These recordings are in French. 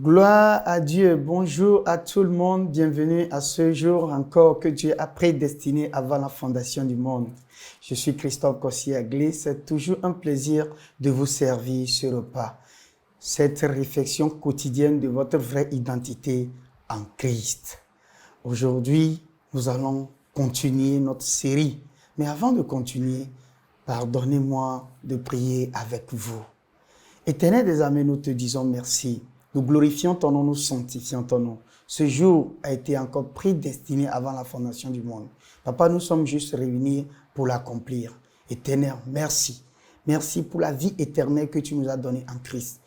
Gloire à Dieu, bonjour à tout le monde, bienvenue à ce jour encore que Dieu a prédestiné avant la fondation du monde. Je suis Christophe Kossiagli, c'est toujours un plaisir de vous servir ce repas. Cette réflexion quotidienne de votre vraie identité en Christ. Aujourd'hui, nous allons continuer notre série. Mais avant de continuer, pardonnez-moi de prier avec vous. Éternel des armées, nous te disons merci. Nous glorifions ton nom, nous sanctifions ton nom. Ce jour a été encore prédestiné avant la fondation du monde. Papa, nous sommes juste réunis pour l'accomplir. Éternel, merci. Merci pour la vie éternelle que tu nous as donnée en Christ.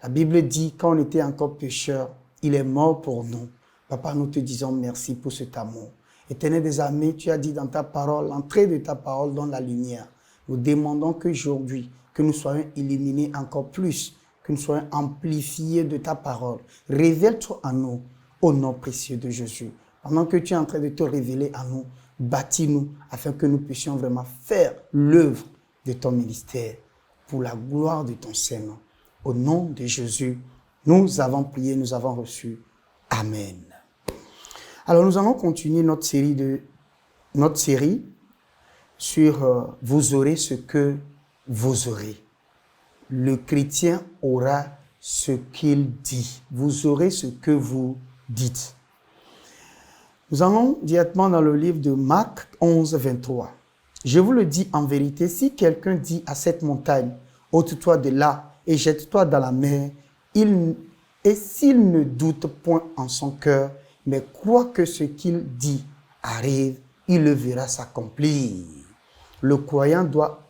La Bible dit, quand on était encore pécheurs, il est mort pour nous. Papa, nous te disons merci pour cet amour. Éternel des armées, tu as dit dans ta parole, l'entrée de ta parole dans la lumière. Nous demandons qu'aujourd'hui, que nous soyons illuminés encore plus, que nous soyons amplifiés de ta parole. Révèle-toi en nous, au nom précieux de Jésus. Pendant que tu es en train de te révéler à nous, bâtis-nous afin que nous puissions vraiment faire l'œuvre de ton ministère pour la gloire de ton Saint-Nom. Au nom de Jésus, nous avons prié, nous avons reçu. Amen. Alors nous allons continuer notre série sur vous aurez ce que vous aurez. Le chrétien aura ce qu'il dit. Vous aurez ce que vous dites. Nous allons directement dans le livre de Marc 11, 23. Je vous le dis en vérité, si quelqu'un dit à cette montagne, ôte-toi de là et jette-toi dans la mer, et s'il ne doute point en son cœur, mais croit que ce qu'il dit arrive, il le verra s'accomplir. Le croyant doit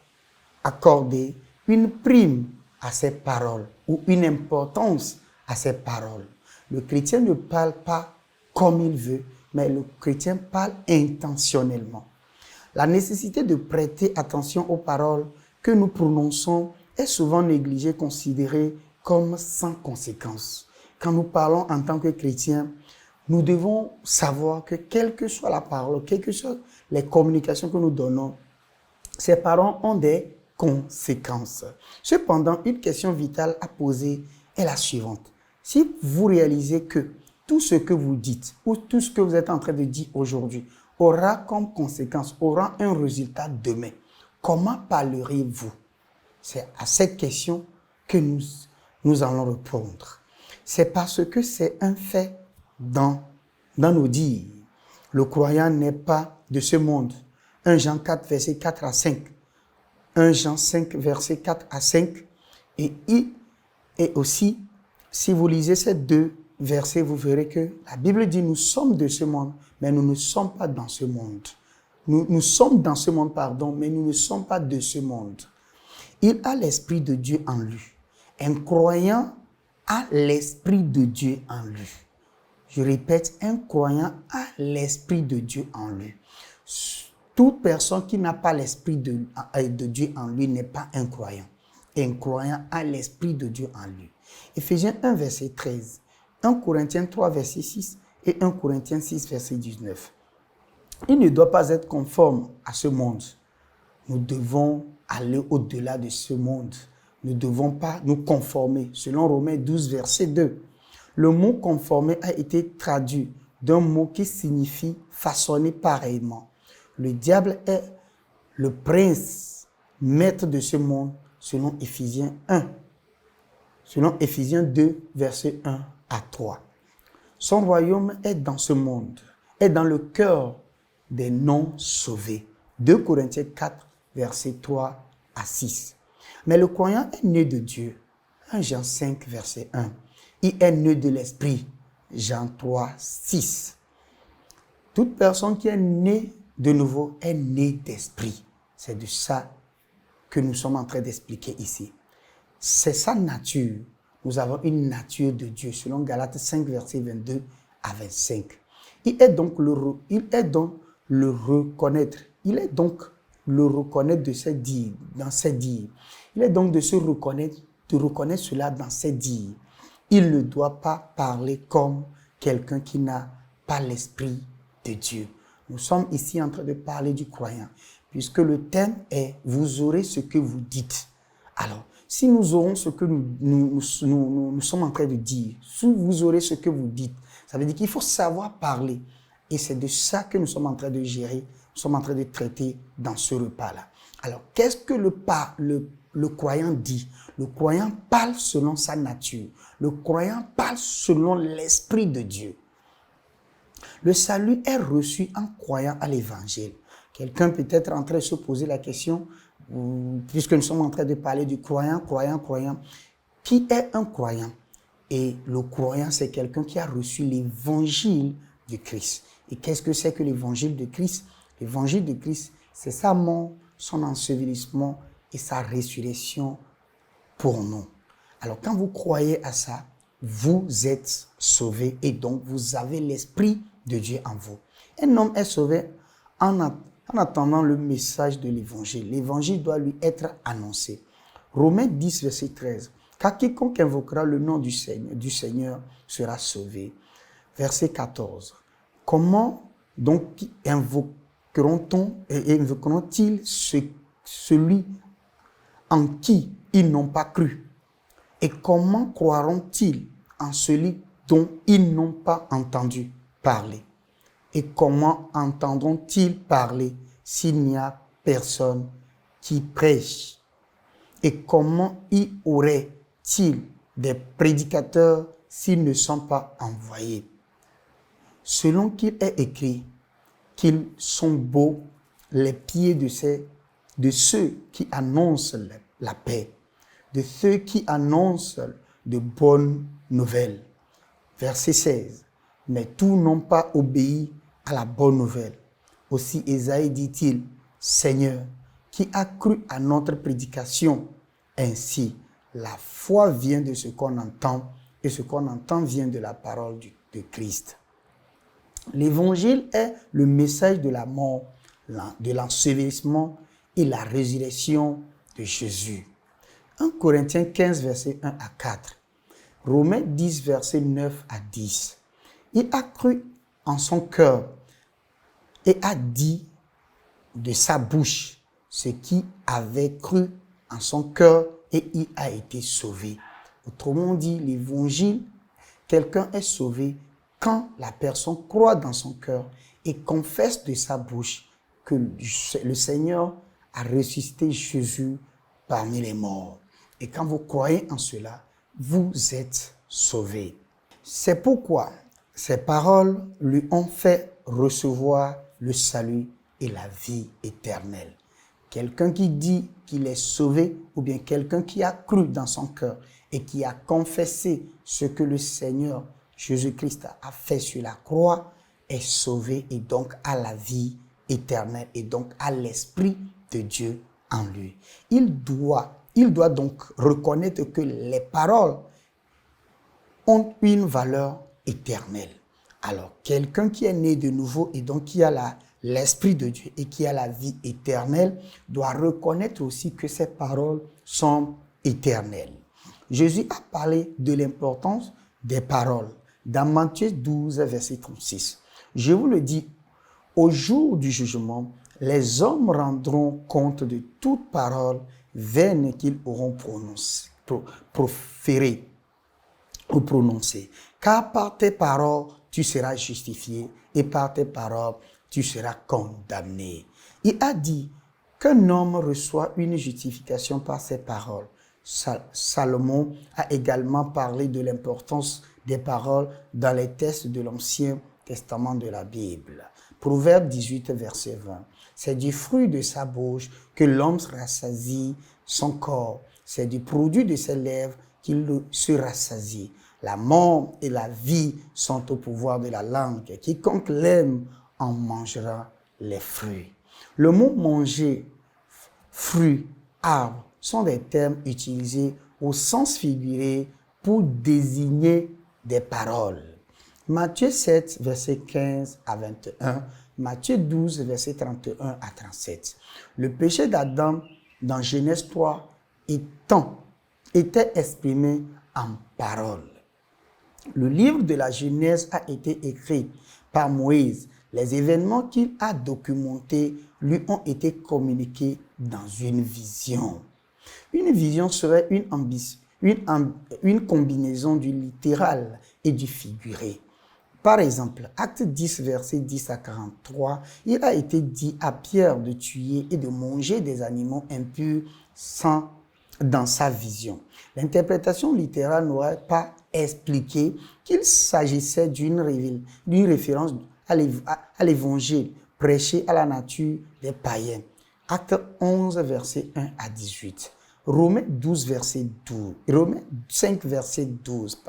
accorder une prime à ses paroles ou une importance à ses paroles. Le chrétien ne parle pas comme il veut, mais le chrétien parle intentionnellement. La nécessité de prêter attention aux paroles que nous prononçons est souvent négligée, considérée comme sans conséquence. Quand nous parlons en tant que chrétiens, nous devons savoir que quelle que soit la parole, quelles que soient les communications que nous donnons, ces paroles ont des conséquences. Cependant, une question vitale à poser est la suivante. Si vous réalisez que tout ce que vous dites ou tout ce que vous êtes en train de dire aujourd'hui aura comme conséquence, aura un résultat demain, comment parlerez-vous? C'est à cette question que nous allons répondre. C'est parce que c'est un fait dans nos dires. Le croyant n'est pas de ce monde. 1 Jean 4, verset 4 à 5. 1 Jean 5, verset 4 à 5. Et aussi, si vous lisez ces deux versets, vous verrez que la Bible dit nous sommes de ce monde, mais nous ne sommes pas dans ce monde. Nous sommes dans ce monde, mais nous ne sommes pas de ce monde. Il a l'Esprit de Dieu en lui. Un croyant a l'Esprit de Dieu en lui. Je répète, un croyant a l'Esprit de Dieu en lui. Toute personne qui n'a pas l'Esprit de Dieu en lui n'est pas un croyant. Un croyant a l'Esprit de Dieu en lui. Éphésiens 1, verset 13, 1 Corinthiens 3, verset 6 et 1 Corinthiens 6, verset 19. Il ne doit pas être conforme à ce monde. Nous devons aller au-delà de ce monde. Nous ne devons pas nous conformer. Selon Romains 12, verset 2, le mot conformer a été traduit d'un mot qui signifie façonner pareillement. Le diable est le prince, maître de ce monde, selon Éphésiens 1. Selon Éphésiens 2, versets 1 à 3. Son royaume est dans ce monde, est dans le cœur des non-sauvés. 2 Corinthiens 4, versets 3 à 6. Mais le croyant est né de Dieu. 1 Jean 5, verset 1. Il est né de l'Esprit. Jean 3, 6. Toute personne qui est née de nouveau est née d'esprit. C'est de ça que nous sommes en train d'expliquer ici. C'est sa nature. Nous avons une nature de Dieu, selon Galates 5, verset 22 à 25. Il est donc le reconnaître. Il est donc le reconnaître de ses dires, dans ses dires. Il est donc de reconnaître cela dans ses dires. Il ne doit pas parler comme quelqu'un qui n'a pas l'Esprit de Dieu. Nous sommes ici en train de parler du croyant, puisque le thème est « Vous aurez ce que vous dites ». Alors, si nous aurons ce que nous sommes en train de dire, si vous aurez ce que vous dites, ça veut dire qu'il faut savoir parler. Et c'est de ça que nous sommes en train de gérer, nous sommes en train de traiter dans ce repas-là. Alors, qu'est-ce que le croyant dit? Le croyant parle selon sa nature. Le croyant parle selon l'Esprit de Dieu. Le salut est reçu en croyant à l'évangile. Quelqu'un peut être en train de se poser la question, puisque nous sommes en train de parler du croyant. Qui est un croyant? Et le croyant, c'est quelqu'un qui a reçu l'évangile de Christ. Et qu'est-ce que c'est que l'évangile de Christ? L'évangile de Christ, c'est sa mort, son ensevelissement et sa résurrection pour nous. Alors, quand vous croyez à ça, vous êtes sauvés et donc vous avez l'Esprit de Dieu en vous. Un homme est sauvé en attendant le message de l'évangile. L'évangile doit lui être annoncé. Romains 10, verset 13. Car quiconque invoquera le nom du Seigneur sera sauvé. Verset 14. Comment donc invoqueront-ils celui en qui ils n'ont pas cru? Et comment croiront-ils en celui dont ils n'ont pas entendu parler? Et comment entendront-ils parler s'il n'y a personne qui prêche? Et comment y aurait-il des prédicateurs s'ils ne sont pas envoyés? Selon qu'il est écrit qu'ils sont beaux les pieds de ceux qui annoncent la paix, de ceux qui annoncent de bonnes nouvelles. Verset 16. Mais tous n'ont pas obéi à la bonne nouvelle. Aussi Ésaïe dit-il, Seigneur, qui a cru à notre prédication? Ainsi, la foi vient de ce qu'on entend, et ce qu'on entend vient de la parole de Christ. L'évangile est le message de la mort, de l'ensevelissement et la résurrection de Jésus. 1 Corinthiens 15, verset 1 à 4. Romains 10, verset 9 à 10. Il a cru en son cœur et a dit de sa bouche ce qui avait cru en son cœur et il a été sauvé. Autrement dit, l'évangile, quelqu'un est sauvé quand la personne croit dans son cœur et confesse de sa bouche que le Seigneur a ressuscité Jésus parmi les morts. Et quand vous croyez en cela, vous êtes sauvés. C'est pourquoi ces paroles lui ont fait recevoir le salut et la vie éternelle. Quelqu'un qui dit qu'il est sauvé ou bien quelqu'un qui a cru dans son cœur et qui a confessé ce que le Seigneur Jésus-Christ a fait sur la croix est sauvé et donc à la vie éternelle et donc à l'Esprit de Dieu en lui. Il doit donc reconnaître que les paroles ont une valeur éternelle. Alors, quelqu'un qui est né de nouveau et donc qui a l'Esprit de Dieu et qui a la vie éternelle doit reconnaître aussi que ces paroles sont éternelles. Jésus a parlé de l'importance des paroles dans Matthieu 12, verset 36. Je vous le dis, au jour du jugement, les hommes rendront compte de toute parole vaine qu'ils auront proférée ou prononcée. Car par tes paroles, tu seras justifié et par tes paroles, tu seras condamné. Il a dit qu'un homme reçoit une justification par ses paroles. Salomon a également parlé de l'importance des paroles dans les textes de l'Ancien Testament de la Bible. Proverbe 18, verset 20. C'est du fruit de sa bouche que l'homme rassasie son corps. C'est du produit de ses lèvres qu'il se rassasie. La mort et la vie sont au pouvoir de la langue. Quiconque l'aime en mangera les fruits. Le mot manger, fruit, arbre sont des termes utilisés au sens figuré pour désigner des paroles. Matthieu 7, verset 15 à 21, Matthieu 12, verset 31 à 37. Le péché d'Adam dans Genèse 3 était exprimé en paroles. Le livre de la Genèse a été écrit par Moïse. Les événements qu'il a documentés lui ont été communiqués dans une vision. Une vision serait une combinaison du littéral et du figuré. Par exemple, Acte 10, versets 10 à 43, il a été dit à Pierre de tuer et de manger des animaux impurs dans sa vision. L'interprétation littérale n'aurait pas expliqué qu'il s'agissait d'une référence à l'évangile prêché à la nature des païens. Acte 11, verset 1 à 18. Romains 5, verset 12.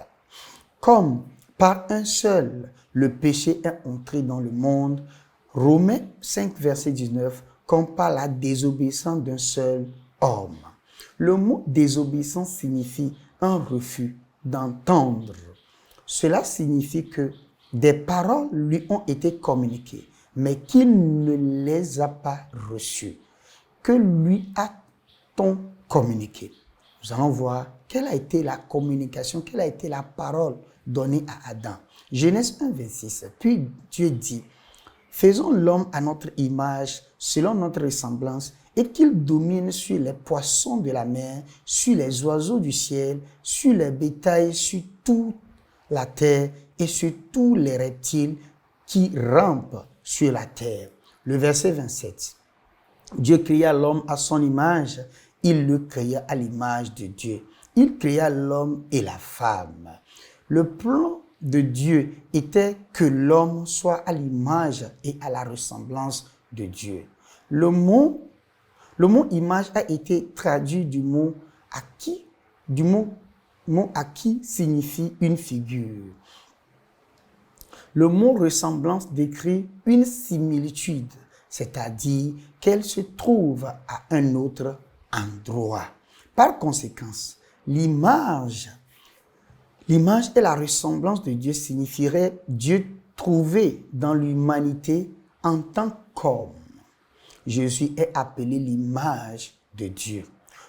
Comme par un seul, le péché est entré dans le monde. Romains 5, verset 19, comme par la désobéissance d'un seul homme. Le mot désobéissance signifie un refus d'entendre. Cela signifie que des paroles lui ont été communiquées, mais qu'il ne les a pas reçues. Que lui a-t-on communiqué? Nous allons voir quelle a été la communication, quelle a été la parole donnée à Adam. Genèse 1, 26. Puis Dieu dit, faisons l'homme à notre image, selon notre ressemblance, et qu'il domine sur les poissons de la mer, sur les oiseaux du ciel, sur les bétails, sur toute la terre et sur tous les reptiles qui rampent sur la terre. Le verset 27. Dieu créa l'homme à son image, il le créa à l'image de Dieu. Il créa l'homme et la femme. Le plan de Dieu était que l'homme soit à l'image et à la ressemblance de Dieu. Le mot image a été traduit du mot acquis, mot acquis signifie une figure. Le mot ressemblance décrit une similitude, c'est-à-dire qu'elle se trouve à un autre endroit. Par conséquent, l'image et la ressemblance de Dieu signifierait Dieu trouvé dans l'humanité en tant qu'homme. Jésus est appelé l'image de Dieu.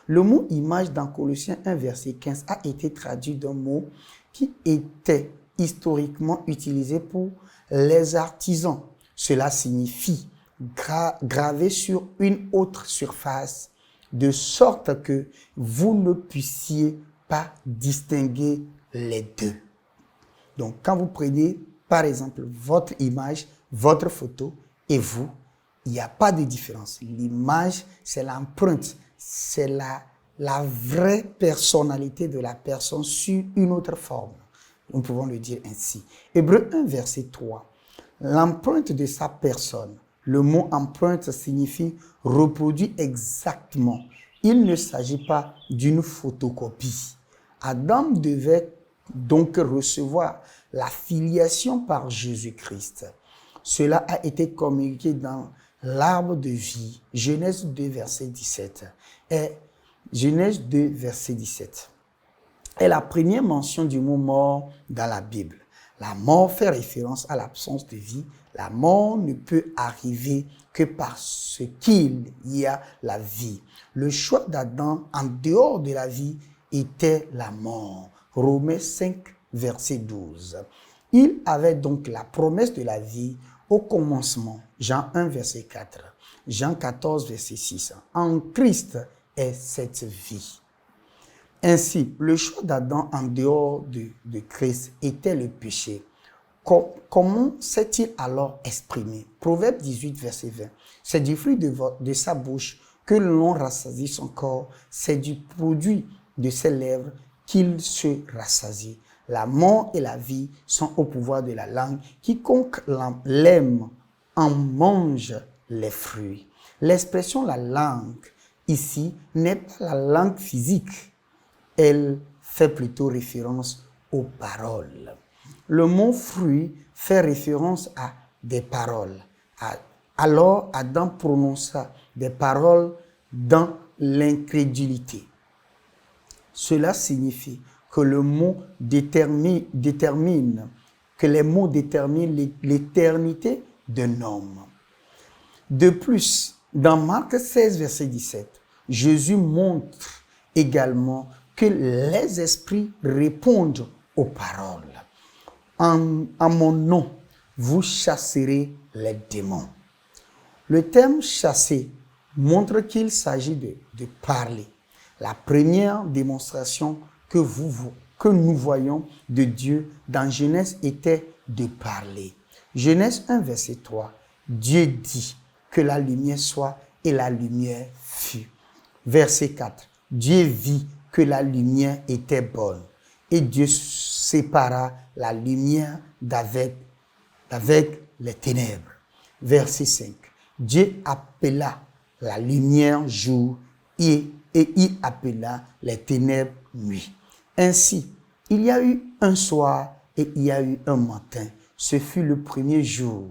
Le mot image dans Colossiens 1, verset 15 a été traduit d'un mot qui était historiquement utilisé pour les artisans. Cela signifie graver sur une autre surface de sorte que vous ne puissiez pas distinguer les deux. Donc, quand vous prenez, par exemple, votre image, votre photo et vous, il n'y a pas de différence. L'image, c'est l'empreinte, c'est la vraie personnalité de la personne sur une autre forme. Nous pouvons le dire ainsi. Hébreux 1, verset 3. L'empreinte de sa personne. Le mot empreinte signifie reproduit exactement. Il ne s'agit pas d'une photocopie. Adam devait donc recevoir la filiation par Jésus-Christ. Cela a été communiqué dans l'arbre de vie, Genèse 2, verset 17. Et Genèse 2, verset 17 est la première mention du mot mort dans la Bible. La mort fait référence à l'absence de vie. La mort ne peut arriver que parce qu'il y a la vie. Le choix d'Adam en dehors de la vie était la mort. Romains 5, verset 12. Il avait donc la promesse de la vie au commencement. Jean 1, verset 4. Jean 14, verset 6. En Christ est cette vie. Ainsi, le choix d'Adam en dehors de Christ était le péché. Comment s'est-il alors exprimé? Proverbe 18, verset 20. C'est du fruit de sa bouche que l'on rassasie son corps. C'est du produit de ses lèvres qu'il se rassasie. La mort et la vie sont au pouvoir de la langue. Quiconque l'aime en mange les fruits. L'expression la langue ici n'est pas la langue physique. Elle fait plutôt référence aux paroles. Le mot fruit fait référence à des paroles. Alors Adam prononça des paroles dans l'incrédulité. Cela signifie que le mot que les mots déterminent l'éternité d'un homme. De plus, dans Marc 16, verset 17, Jésus montre également que les esprits répondent aux paroles. En mon nom, vous chasserez les démons. Le terme chasser montre qu'il s'agit de parler. La première démonstration que nous voyons de Dieu dans Genèse était de parler. Genèse 1, verset 3. Dieu dit que la lumière soit et la lumière fut. Verset 4. Dieu vit que la lumière était bonne et Dieu sépara la lumière d'avec les ténèbres. Verset 5. Dieu appela la lumière jour et il appela les ténèbres nuit. Ainsi, il y a eu un soir et il y a eu un matin. Ce fut le premier jour.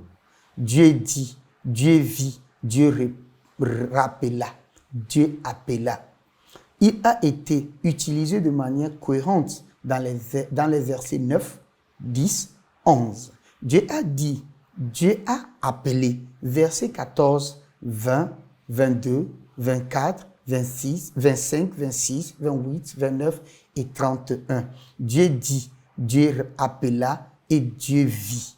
Dieu dit, Dieu vit, Dieu rappela, Dieu appela. Il a été utilisé de manière cohérente dans les versets 9, 10, 11. Dieu a dit, Dieu a appelé. Versets 14, 20, 22, 24, 26, 25, 26, 28, 29 et 31. Dieu dit, Dieu appela et Dieu vit.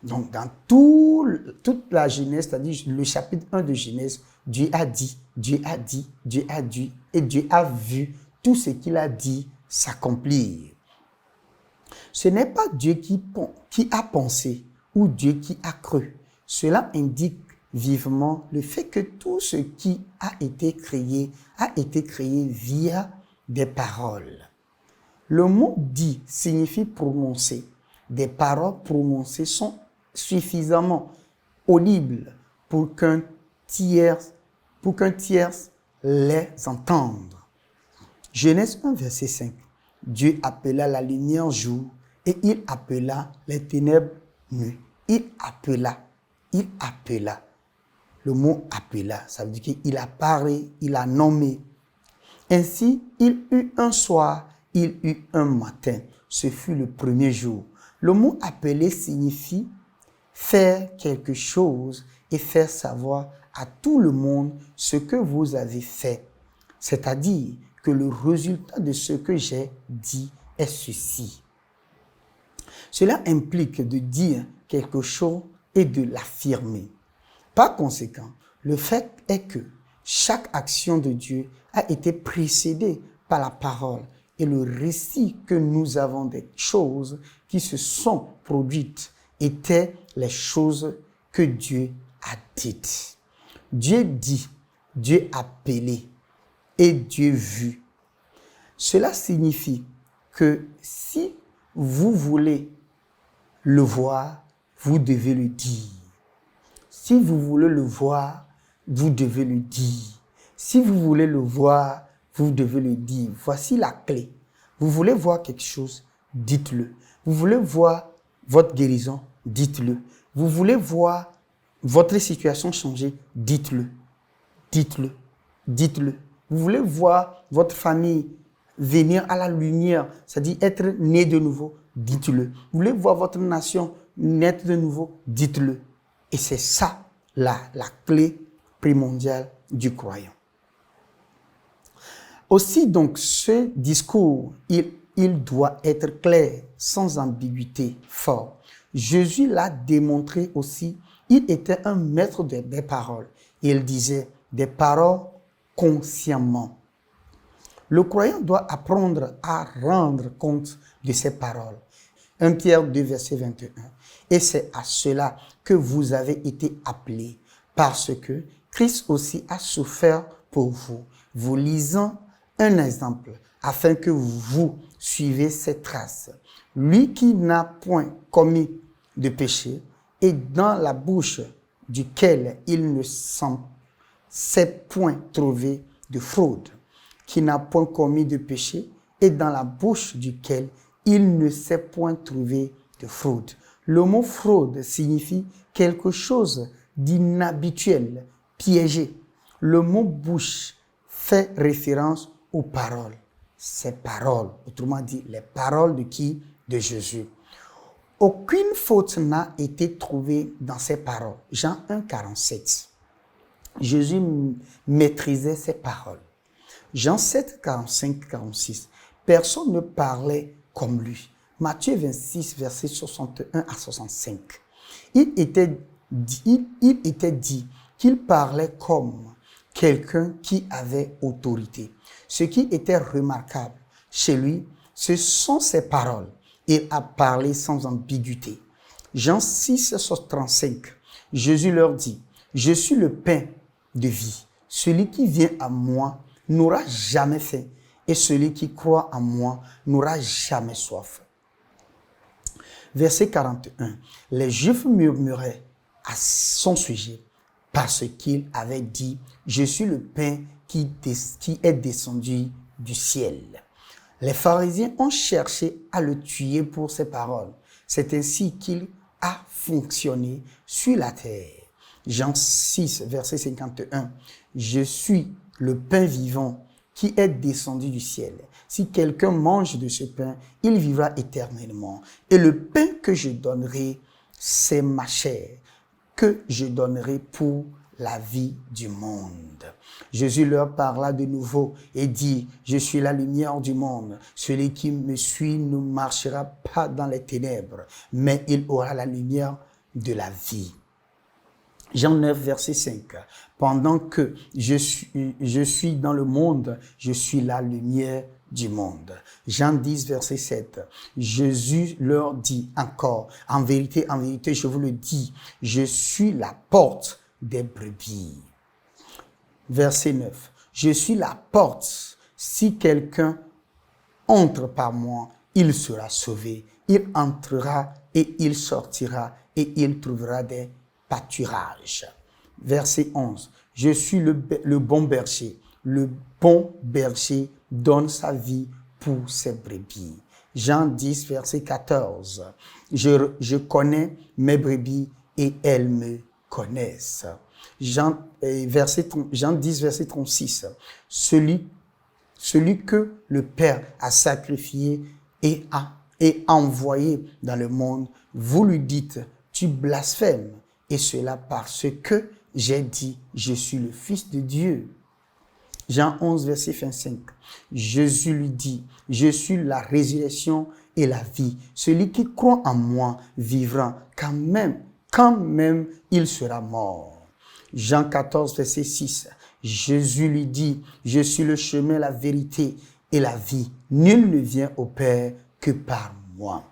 Donc, dans toute la Genèse, c'est-à-dire le chapitre 1 de Genèse, Dieu a dit, Dieu a dit, Dieu a dit, et Dieu a vu tout ce qu'il a dit s'accomplir. Ce n'est pas Dieu qui a pensé ou Dieu qui a cru. Cela indique vivement le fait que tout ce qui a été créé via des paroles. Le mot dit signifie prononcer. Des paroles prononcées sont suffisamment audibles pour qu'un tiers les entende. Genèse 1, verset 5. Dieu appela la lumière jour et il appela les ténèbres nuit. Il appela. Le mot appela, ça veut dire qu'il a parlé, il a nommé. Ainsi, il eut un soir, il eut un matin. Ce fut le premier jour. Le mot appeler signifie faire quelque chose et faire savoir à tout le monde ce que vous avez fait. C'est-à-dire que le résultat de ce que j'ai dit est ceci. Cela implique de dire quelque chose et de l'affirmer. Par conséquent, le fait est que chaque action de Dieu a été précédée par la parole et le récit que nous avons des choses qui se sont produites étaient les choses que Dieu a dites. Dieu dit, Dieu appelé et Dieu vu. Cela signifie que si vous voulez le voir, vous devez le dire. Si vous voulez le voir, vous devez le dire. Si vous voulez le voir, vous devez le dire. Voici la clé. Vous voulez voir quelque chose, dites-le. Vous voulez voir votre guérison, dites-le. Vous voulez voir votre situation changer, dites-le. Dites-le. Dites-le. Vous voulez voir votre famille venir à la lumière, c'est-à-dire être né de nouveau, dites-le. Vous voulez voir votre nation naître de nouveau, dites-le. Et c'est ça la clé primordiale du croyant. Aussi, donc, ce discours, il doit être clair, sans ambiguïté, fort. Jésus l'a démontré aussi. Il était un maître des paroles. Il disait des paroles consciemment. Le croyant doit apprendre à rendre compte de ses paroles. 1 Pierre 2, verset 21. Et c'est à cela que vous avez été appelés, parce que Christ aussi a souffert pour vous. Vous lisant un exemple, afin que vous suivez ses traces. Lui qui n'a point commis de péché, et dans la bouche duquel il ne s'est point trouvé de fraude, qui n'a point commis de péché, et dans la bouche duquel il ne s'est point trouvé de fraude. Le mot fraude signifie quelque chose d'inhabituel, piégé. Le mot bouche fait référence aux paroles. Ces paroles, autrement dit, les paroles de qui? De Jésus. Aucune faute n'a été trouvée dans ces paroles. Jean 1, 47. Jésus maîtrisait ses paroles. Jean 7, 45, 46. Personne ne parlait comme lui. Matthieu 26, versets 61 à 65. Il était dit qu'il parlait comme quelqu'un qui avait autorité. Ce qui était remarquable chez lui, ce sont ses paroles. Il a parlé sans ambiguïté. Jean 6, 35, Jésus leur dit, « Je suis le pain de vie. Celui qui vient à moi n'aura jamais faim, et celui qui croit en moi n'aura jamais soif. » Verset 41. Les Juifs murmuraient à son sujet parce qu'il avait dit, « Je suis le pain qui est descendu du ciel. » Les pharisiens ont cherché à le tuer pour ses paroles. C'est ainsi qu'il a fonctionné sur la terre. Jean 6, verset 51. « Je suis le pain vivant qui est descendu du ciel. Si quelqu'un mange de ce pain, il vivra éternellement. Et le pain que je donnerai, c'est ma chair, que je donnerai pour la vie du monde. » Jésus leur parla de nouveau et dit, « Je suis la lumière du monde. Celui qui me suit ne marchera pas dans les ténèbres, mais il aura la lumière de la vie. » Jean 9, verset 5. « Pendant que je suis dans le monde, je suis la lumière du monde. » Jean 10, verset 7. Jésus leur dit encore, « En vérité, je vous le dis, je suis la porte des brebis. » Verset 9. « Je suis la porte. Si quelqu'un entre par moi, il sera sauvé. Il entrera et il sortira et il trouvera des pâturages. » Verset 11. « Je suis le bon berger. Le bon berger donne sa vie pour ses brebis. » Jean 10, verset 14. « Je connais mes brebis et elles me connaissent. » Jean 10, verset 36. « Celui que le Père a sacrifié et a envoyé dans le monde, vous lui dites, tu blasphèmes, et cela parce que j'ai dit, je suis le Fils de Dieu. » Jean 11, verset 25. Jésus lui dit, « Je suis la résurrection et la vie. Celui qui croit en moi vivra quand même il sera mort. » Jean 14, verset 6. Jésus lui dit, « Je suis le chemin, la vérité et la vie. Nul ne vient au Père que par moi. »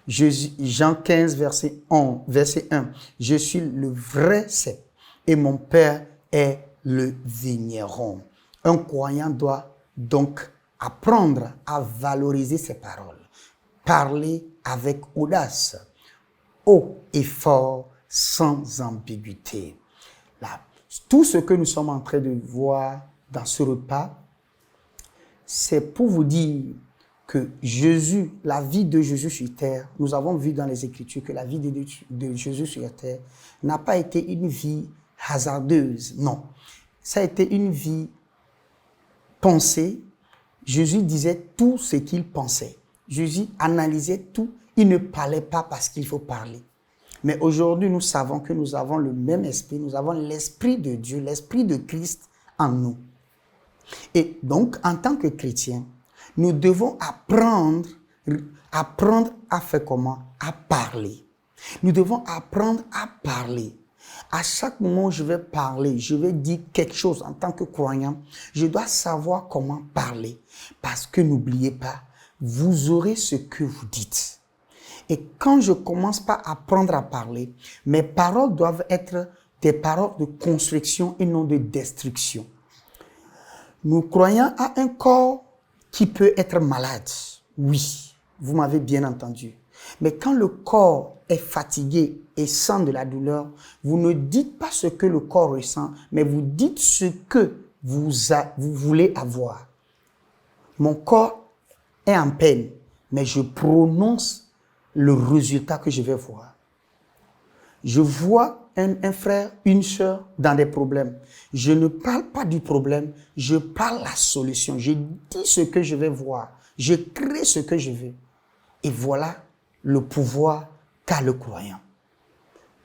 Jean 15, verset 1. Je suis le vrai cep et mon Père est le vigneron. Un croyant doit donc apprendre à valoriser ses paroles, parler avec audace, haut et fort, sans ambiguïté. Là, tout ce que nous sommes en train de voir dans ce repas, c'est pour vous dire que Jésus, la vie de Jésus sur terre, nous avons vu dans les Écritures que la vie de Jésus sur terre n'a pas été une vie hasardeuse, non. Ça a été une vie pensée. Jésus disait tout ce qu'il pensait. Jésus analysait tout. Il ne parlait pas parce qu'il faut parler. Mais aujourd'hui, nous savons que nous avons le même esprit. Nous avons l'esprit de Dieu, l'esprit de Christ en nous. Et donc, en tant que chrétiens, nous devons apprendre à faire comment? À parler. Nous devons apprendre à parler. À chaque moment où je vais parler, je vais dire quelque chose en tant que croyant, je dois savoir comment parler. Parce que n'oubliez pas, vous aurez ce que vous dites. Et quand je commence pas à apprendre à parler, mes paroles doivent être des paroles de construction et non de destruction. Nous croyons à un corps qui peut être malade. Oui, vous m'avez bien entendu. Mais quand le corps est fatigué et sent de la douleur, vous ne dites pas ce que le corps ressent, mais vous dites ce que vous voulez avoir. Mon corps est en peine, mais je prononce le résultat que je vais voir. Je vois un frère, une sœur dans des problèmes. Je ne parle pas du problème, je parle la solution. Je dis ce que je vais voir. Je crée ce que je veux. Et voilà le pouvoir qu'a le croyant.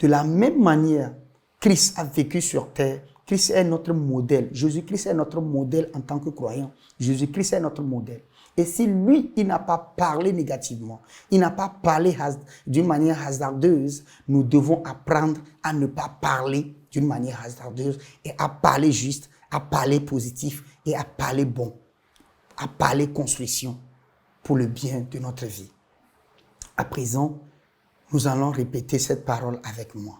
De la même manière, Christ a vécu sur terre. Christ est notre modèle. Jésus-Christ est notre modèle en tant que croyant. Jésus-Christ est notre modèle. Et si lui, il n'a pas parlé négativement, il n'a pas parlé d'une manière hasardeuse, nous devons apprendre à ne pas parler d'une manière hasardeuse et à parler juste, à parler positif et à parler bon, à parler construction pour le bien de notre vie. À présent, nous allons répéter cette parole avec moi.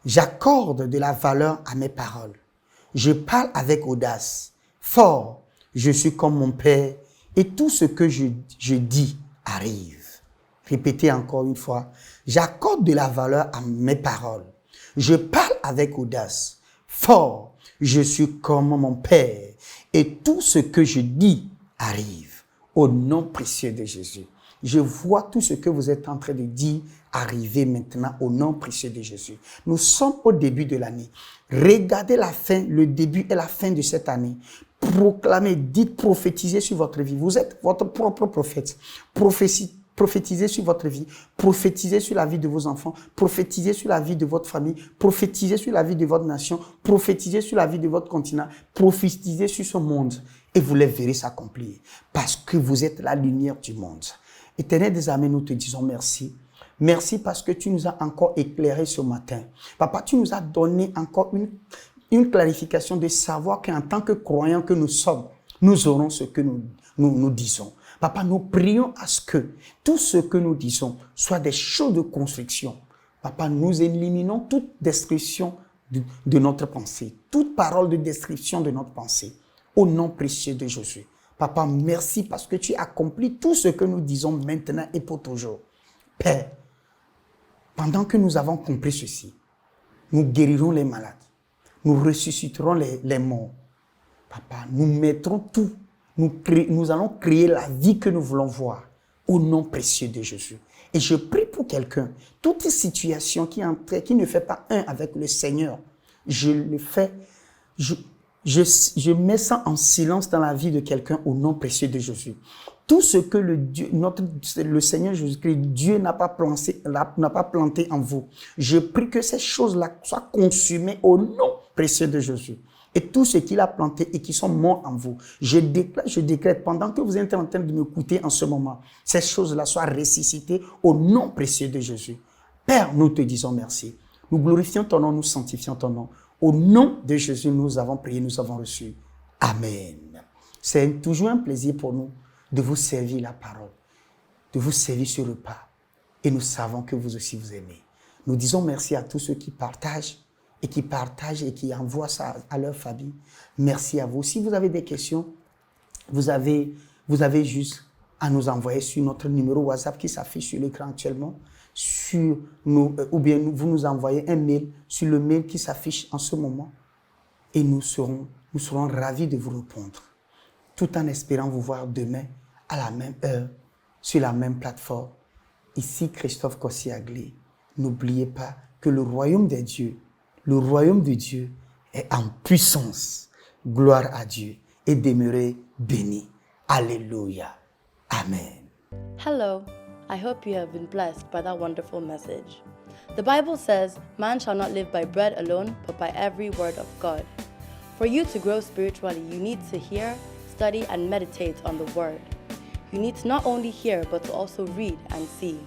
J'accorde de la valeur à mes paroles. Je parle avec audace. Fort, je suis comme mon Père et tout ce que je dis arrive. Répétez encore une fois. J'accorde de la valeur à mes paroles. Je parle avec audace. Fort, je suis comme mon Père et tout ce que je dis arrive. Au nom précieux de Jésus. Je vois tout ce que vous êtes en train de dire arriver maintenant au nom précieux de Jésus. Nous sommes au début de l'année. Regardez la fin, le début et la fin de cette année. Proclamez, dites, prophétisez sur votre vie. Vous êtes votre propre prophète. Prophétisez sur votre vie, prophétisez sur la vie de vos enfants, prophétisez sur la vie de votre famille, prophétisez sur la vie de votre nation, prophétisez sur la vie de votre continent, prophétisez sur ce monde et vous les verrez s'accomplir parce que vous êtes la lumière du monde. Éternel des armées, nous te disons merci. Merci parce que tu nous as encore éclairé ce matin. Papa, tu nous as donné encore une clarification de savoir qu'en tant que croyants que nous sommes, nous aurons ce que nous disons. Papa, nous prions à ce que tout ce que nous disons soit des choses de construction. Papa, nous éliminons toute description de notre pensée, toute parole de description de notre pensée, au nom précieux de Jésus. Papa, merci parce que tu accomplis tout ce que nous disons maintenant et pour toujours. Père, pendant que nous avons compris ceci, nous guérirons les malades, nous ressusciterons les morts. Papa, nous mettrons tout. Nous allons créer la vie que nous voulons voir au nom précieux de Jésus. Et je prie pour quelqu'un, toute situation qui ne fait pas un avec le Seigneur, je mets ça en silence dans la vie de quelqu'un au nom précieux de Jésus. Tout ce que le Seigneur Jésus-Christ, Dieu n'a pas planté en vous, je prie que ces choses-là soient consumées au nom précieux de Jésus. Et tout ce qu'il a planté et qui sont morts en vous, je décrète, pendant que vous êtes en train de m'écouter en ce moment, ces choses-là soient ressuscitées au nom précieux de Jésus. Père, nous te disons merci. Nous glorifions ton nom, nous sanctifions ton nom. Au nom de Jésus, nous avons prié, nous avons reçu. Amen. C'est toujours un plaisir pour nous de vous servir la parole, de vous servir ce repas. Et nous savons que vous aussi vous aimez. Nous disons merci à tous ceux qui partagent et qui envoient ça à leur famille. Merci à vous. Si vous avez des questions, vous avez juste à nous envoyer sur notre numéro WhatsApp qui s'affiche sur l'écran actuellement, ou bien vous nous envoyez un mail sur le mail qui s'affiche en ce moment et nous serons ravis de vous répondre, tout en espérant vous voir demain à la même heure, sur la même plateforme. Ici, Christophe Koscielny. N'oubliez pas que le royaume de Dieu est en puissance. Gloire à Dieu et demeurez béni. Alléluia. Amen. Hello, I hope you have been blessed by that wonderful message. The Bible says, man shall not live by bread alone, but by every word of God. For you to grow spiritually, you need to hear, study, and meditate on the word. You need to not only hear, but to also read and see.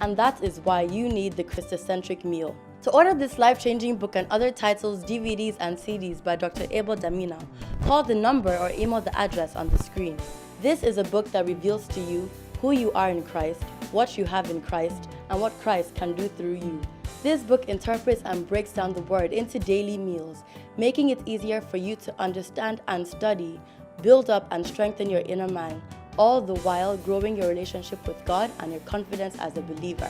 And that is why you need the Christocentric meal. To order this life-changing book and other titles, DVDs, and CDs by Dr. Abel Damina, call the number or email the address on the screen. This is a book that reveals to you who you are in Christ, what you have in Christ, and what Christ can do through you. This book interprets and breaks down the word into daily meals, making it easier for you to understand and study, build up and strengthen your inner man, all the while growing your relationship with God and your confidence as a believer.